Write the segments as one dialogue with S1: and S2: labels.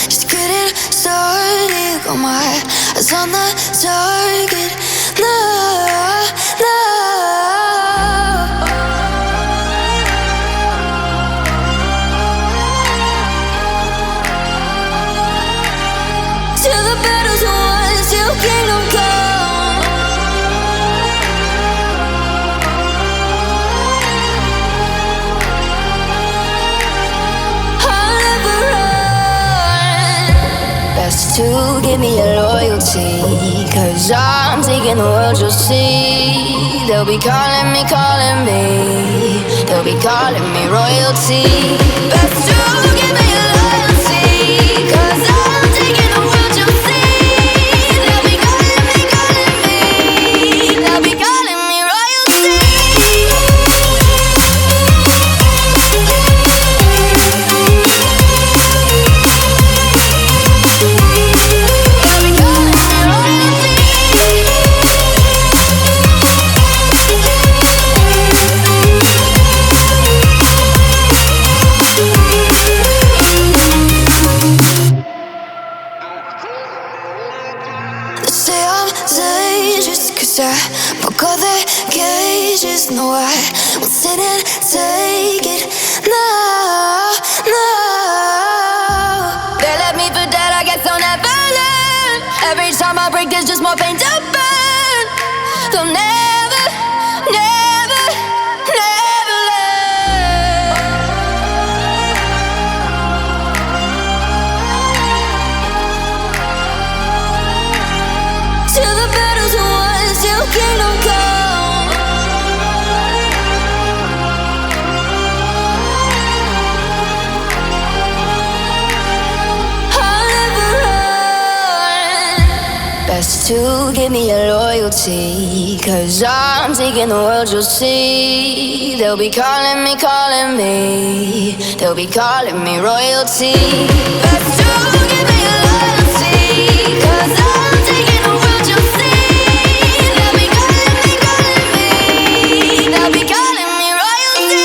S1: just getting started. Got my eyes on the target. No, no. Till the battle's won, till kingdom come. I'll never run. Best to give me your loyalty, 'cause I'm taking the world, you'll see. They'll be calling me, they'll be calling me royalty. Best to give me your loyalty, 'cause I'm taking the world, you'll see. They'll be calling me, they'll be calling me royalty. Say I'm dangerous, 'cause I broke all the cages. No, I won't sit and take it. No, no. They left me for dead, I guess I'll never learn. Every time I break, there's just more pain to burn. They'll never, never, never learn. Till the battle's won, till kingdom come. I'll never run. Best to give me your loyalty, 'cause I'm taking the world, you'll see. They'll be calling me, they'll be calling me royalty. Best to give me your loyalty, 'cause I'm taking the world, you'll see. They'll be calling me, they'll be calling me royalty.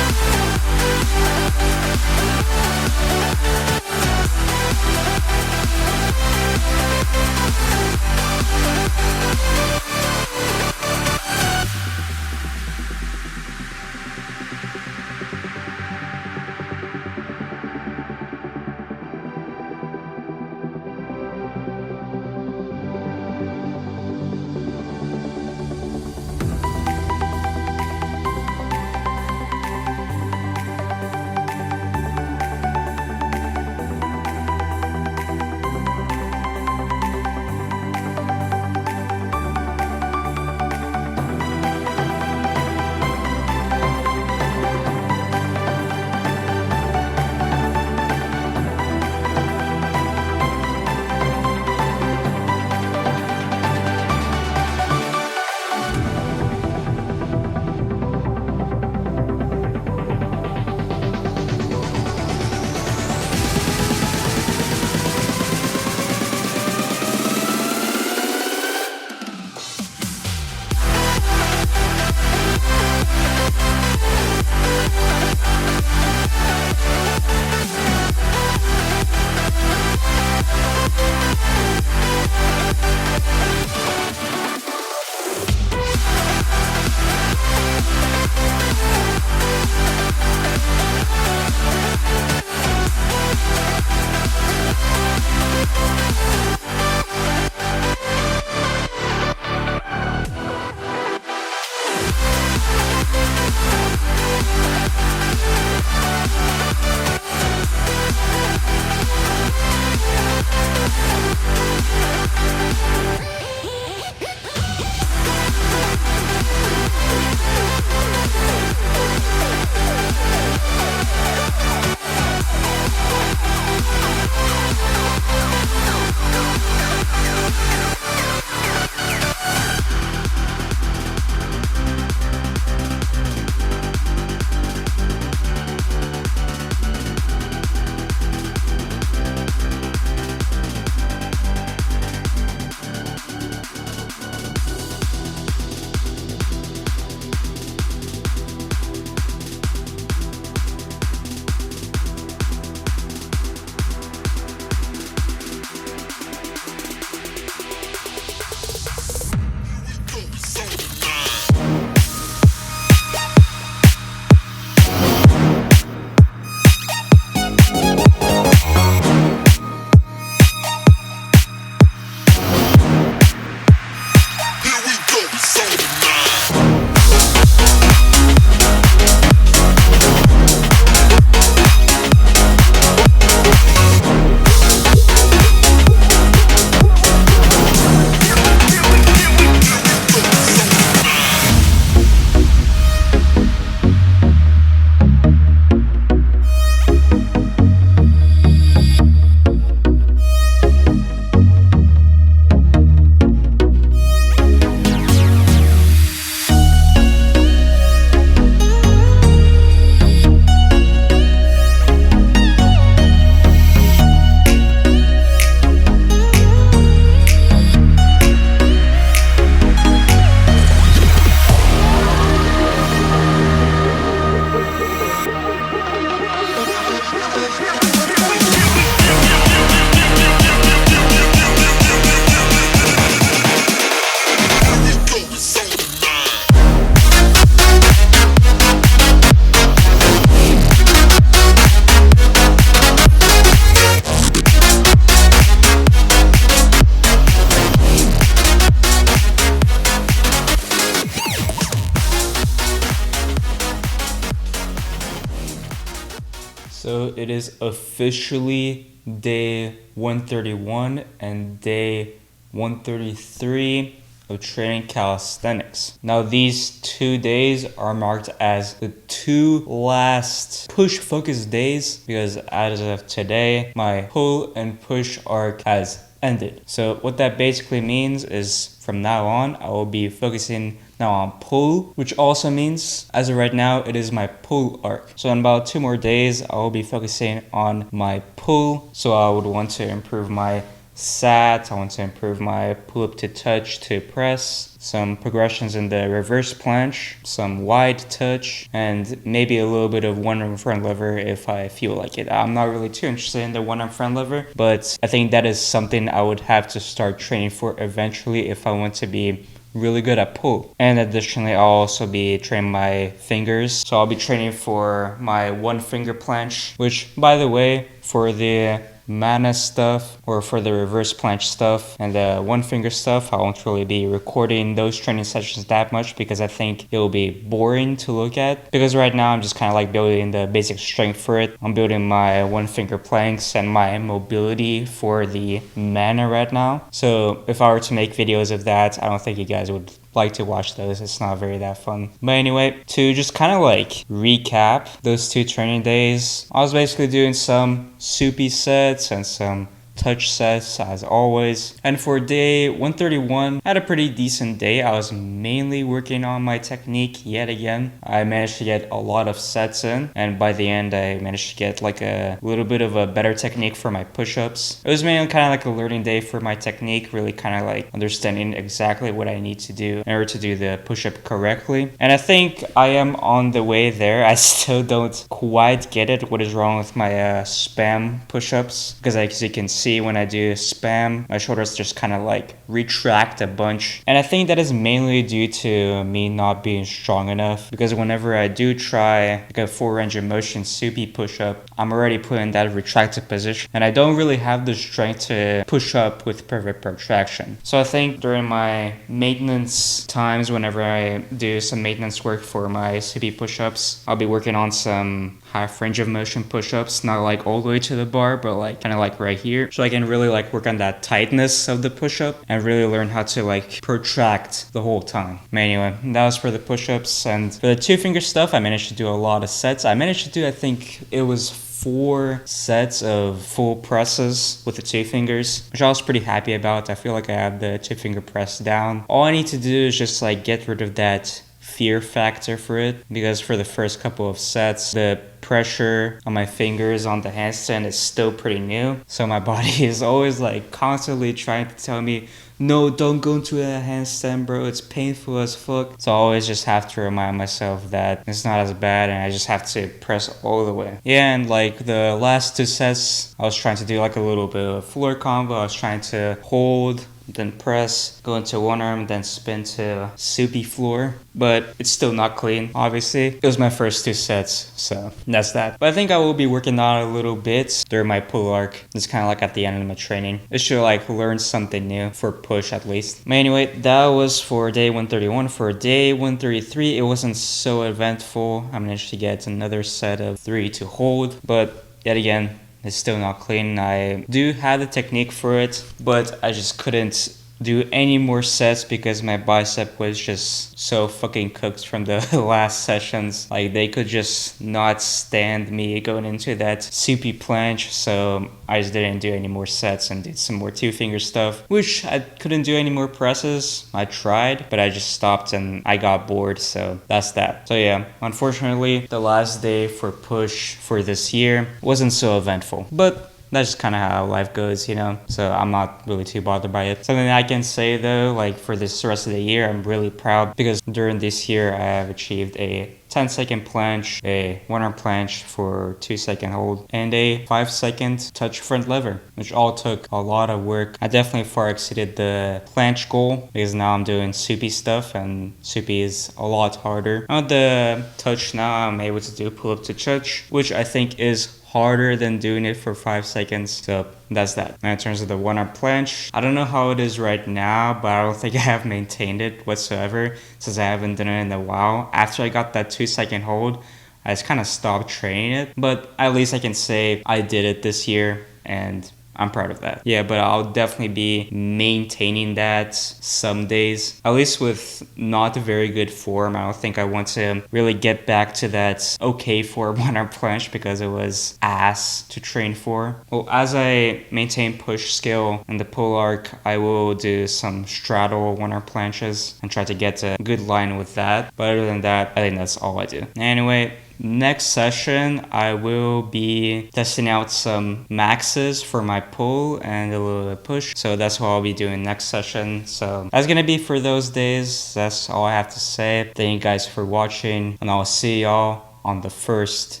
S2: it is officially day 131 and day 133 of training calisthenics. Now these 2 days are marked as the 2 last push focus days because as of today, my pull and push arc has ended. So what that basically means is from now on, I will be focusing now on pull, which also means as of right now, it is my pull arc. So in about 2 more days, I will be focusing on my pull. So I would want to improve my sat, I want to improve my pull up to touch to press, some progressions in the reverse planche, some wide touch, and maybe a little bit of one arm front lever if I feel like it. I'm not really too interested in the one arm front lever, but I think that is something I would have to start training for eventually if I want to be really good at pull. And additionally, I'll also be training my fingers. So I'll be training for my 1 finger planche, which by the way, for the mana stuff or for the reverse planche stuff and the 1 finger stuff, I won't really be recording those training sessions that much because I think it will be boring to look at, because right now I'm just kind of like building the basic strength for it. I'm building my 1 finger planks and my mobility for the mana right now. So if I were to make videos of that, I don't think you guys would like to watch those. It's not very that fun. But anyway, to just kind of like recap those 2 training days, I was basically doing some soupy sets and some touch sets as always. And for day 131, I had a pretty decent day. I was mainly working on my technique yet again. I managed to get a lot of sets in, and by the end I managed to get like a little bit of a better technique for my push-ups. It was mainly kind of like a learning day for my technique, really kind of like understanding exactly what I need to do in order to do the push-up correctly. And I think I am on the way there. I still don't quite get it, what is wrong with my spam push-ups, because as you can see, when I do spam, my shoulders just kind of like retract a bunch. And I think that is mainly due to me not being strong enough, because whenever I do try like a full range of motion soupy push-up, I'm already put in that retracted position and I don't really have the strength to push up with perfect protraction. So I think during my maintenance times, whenever I do some maintenance work for my soupy push-ups, I'll be working on some half range of motion push-ups, not like all the way to the bar, but like kind of like right here, so I can really like work on that tightness of the push-up and really learn how to like protract the whole time. But anyway, that was for the push-ups. And for the 2 finger stuff, I managed to do a lot of sets. I managed to do, I think it was 4 sets of full presses with the 2 fingers, which I was pretty happy about. I feel like I have the 2 finger press down. All I need to do is just like get rid of that fear factor for it, because for the first couple of sets, the pressure on my fingers on the handstand is still pretty new. So my body is always like constantly trying to tell me, no, don't go into a handstand, bro. It's painful as fuck. So I always just have to remind myself that it's not as bad and I just have to press all the way. Yeah, and like the last 2 sets, I was trying to do like a little bit of floor combo. I was trying to hold, then press, go into one arm, then spin to soupy floor. But it's still not clean, obviously. It was my first 2 sets, so that's that. But I think I will be working on it a little bit during my pull arc. It's kind of like at the end of my training. I should like learn something new for push at least. But anyway, that was for day 131. For day 133, it wasn't so eventful. I managed to get another set of 3 to hold, but yet again, it's still not clean. I do have the technique for it, but I just couldn't do any more sets because my bicep was just so fucking cooked from the last sessions. Like they could just not stand me going into that soupy planche, so I just didn't do any more sets and did some more 2 finger stuff, which I couldn't do any more presses. I tried, but I just stopped and I got bored, so that's that. So yeah, unfortunately, the last day for push for this year wasn't so eventful, but that's just kind of how life goes, you know, so I'm not really too bothered by it. Something I can say though, like for this rest of the year, I'm really proud because during this year I have achieved a 10-second planche, a 1-arm planche for 2-second hold, and a 5-second touch front lever, which all took a lot of work. I definitely far exceeded the planche goal because now I'm doing soupy stuff, and soupy is a lot harder. On the touch now, I'm able to do pull up to touch, which I think is harder than doing it for 5 seconds. So that's that. And in terms of the 1-arm planche, I don't know how it is right now, but I don't think I have maintained it whatsoever since I haven't done it in a while. After I got that 2-second hold, I just kind of stopped training it. But at least I can say I did it this year, and I'm proud of that. Yeah, but I'll definitely be maintaining that some days. At least with not a very good form, I don't think I want to really get back to that okay form on Arm Planche because it was ass to train for. Well, as I maintain push skill in the pull arc, I will do some straddle one Arm Planches and try to get to a good line with that. But other than that, I think that's all I do. Anyway, next session, I will be testing out some maxes for my pull and a little bit of push. So that's what I'll be doing next session. So that's going to be for those days. That's all I have to say. Thank you guys for watching, and I'll see y'all on the first